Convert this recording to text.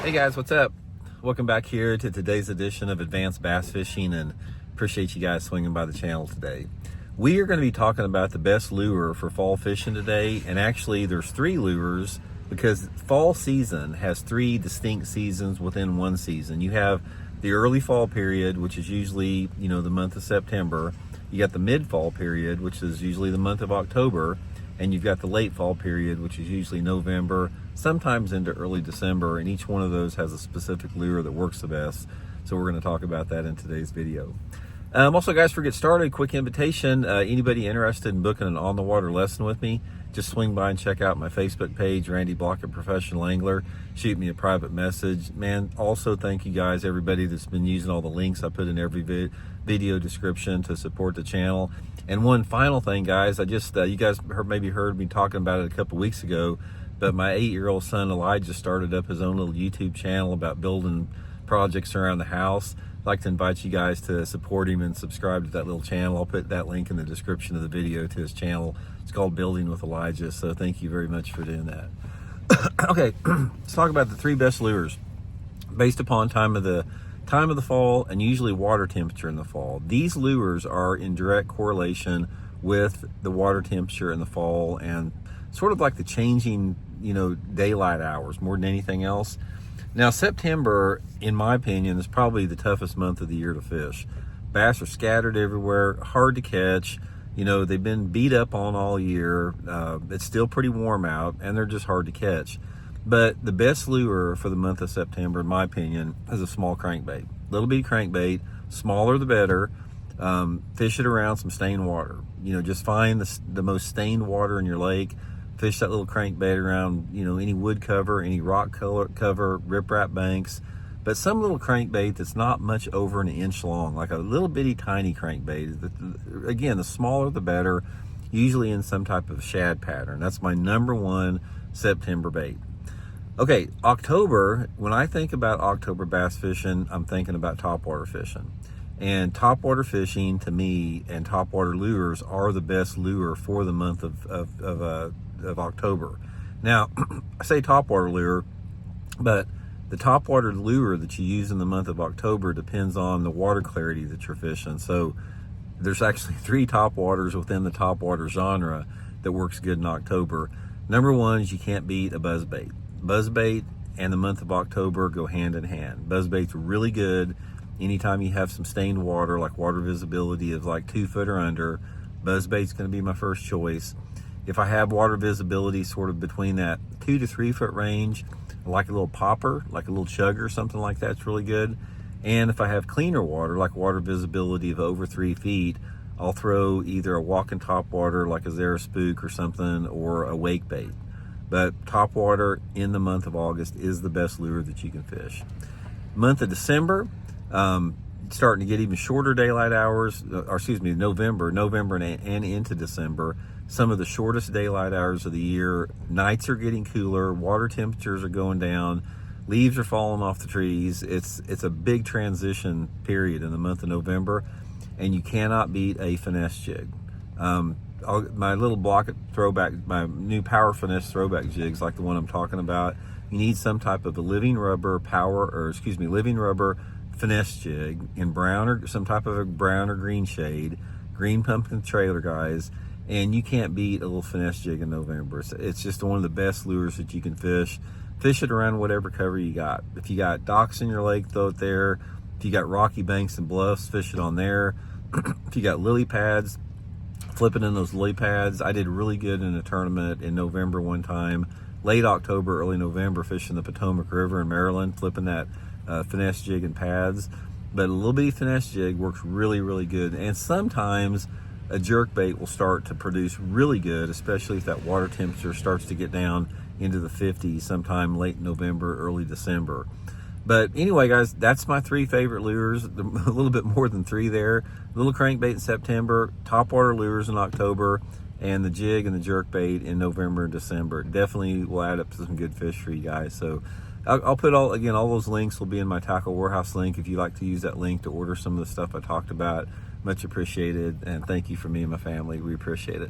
Hey guys, what's up? Welcome back here to today's edition of Advanced Bass Fishing, and appreciate you guys swinging by the channel today. We are going to be talking about the best lure for fall fishing today, and actually there's three lures because fall season has three distinct seasons within one season. You have the early fall period, which is usually, the month of September. You got the mid-fall period, which is usually the month of October, and you've got the late fall period, which is usually November, sometimes into early December, and each one of those has a specific lure that works the best. So we're going to talk about that in today's video. Also, guys, before we get started, quick invitation. Anybody interested in booking an on-the-water lesson with me, just swing by and check out my Facebook page, Randy Blaukat Professional Angler. Shoot me a private message. Man, also thank you guys, everybody that's been using all the links I put in every video description to support the channel. And one final thing, guys, you guys maybe heard me talking about it a couple weeks ago, but my 8-year-old son Elijah started up his own little YouTube channel about building projects around the house. I'd like to invite you guys to support him and subscribe to that little channel. I'll put that link in the description of the video to his channel. It's called Building with Elijah, so thank you very much for doing that. Okay, let's talk about the three best lures based upon time of the fall and usually water temperature in the fall. These lures are in direct correlation with the water temperature in the fall and sort of like the changing, daylight hours more than anything else. Now, September, in my opinion, is probably the toughest month of the year to fish. Bass are scattered everywhere, hard to catch. They've been beat up on all year. It's still pretty warm out, and they're just hard to catch. But the best lure for the month of September, in my opinion, is a small crankbait. Little bitty crankbait, smaller the better. Fish it around some stained water. Just find the most stained water in your lake. Fish that little crankbait around, any wood cover, any rock cover, riprap banks. But some little crankbait that's not much over an inch long, like a little bitty tiny crankbait. Again, the smaller the better, usually in some type of shad pattern. That's my number one September bait. Okay, October, when I think about October bass fishing, I'm thinking about topwater fishing. And topwater fishing, to me, and topwater lures are the best lure for the month of October. Now, I say topwater lure, but the topwater lure that you use in the month of October depends on the water clarity that you're fishing. So there's actually three topwaters within the topwater genre that works good in October. Number one is you can't beat a buzzbait. Buzzbait and the month of October go hand in hand. Buzzbait's really good anytime you have some stained water, like water visibility of like 2 foot or under. Buzzbait's going to be my first choice. If I have water visibility sort of between that 2 to 3 foot range, like a little popper, like a little chugger, something like that's really good. And if I have cleaner water, like water visibility of over 3 feet, I'll throw either a walking topwater like a Zara Spook or something, or a wake bait. But topwater in the month of August is the best lure that you can fish. Month of December, starting to get even shorter daylight hours, November and into December. Some of the shortest daylight hours of the year. Nights are getting cooler, water temperatures are going down, leaves are falling off the trees. It's a big transition period in the month of November, and you cannot beat a finesse jig. My little Blaukat Throwback, my new Power Finesse Throwback jigs, like the one I'm talking about, you need some type of a living rubber finesse jig in brown or some type of a brown or green shade, green pumpkin trailer, guys. And you can't beat a little finesse jig in November. It's just one of the best lures that you can fish. Fish it around whatever cover you got. If you got docks in your lake, throw it there. If you got rocky banks and bluffs, fish it on there. If you got lily pads, flip it in those lily pads. I did really good in a tournament in November one time, late October, early November, fishing the Potomac River in Maryland, flipping that finesse jig and pads. But a little bitty finesse jig works really, really good. And sometimes a jerk bait will start to produce really good, especially if that water temperature starts to get down into the 50s sometime late November, early December. But anyway, guys, that's my three favorite lures. A little bit more than three there. Little crankbait in September, topwater lures in October, and the jig and the jerk bait in November and December. Definitely will add up to some good fish for you guys. So I'll put all those links will be in my Tackle Warehouse link if you'd like to use that link to order some of the stuff I talked about. Much appreciated, and thank you from me and my family. We appreciate it.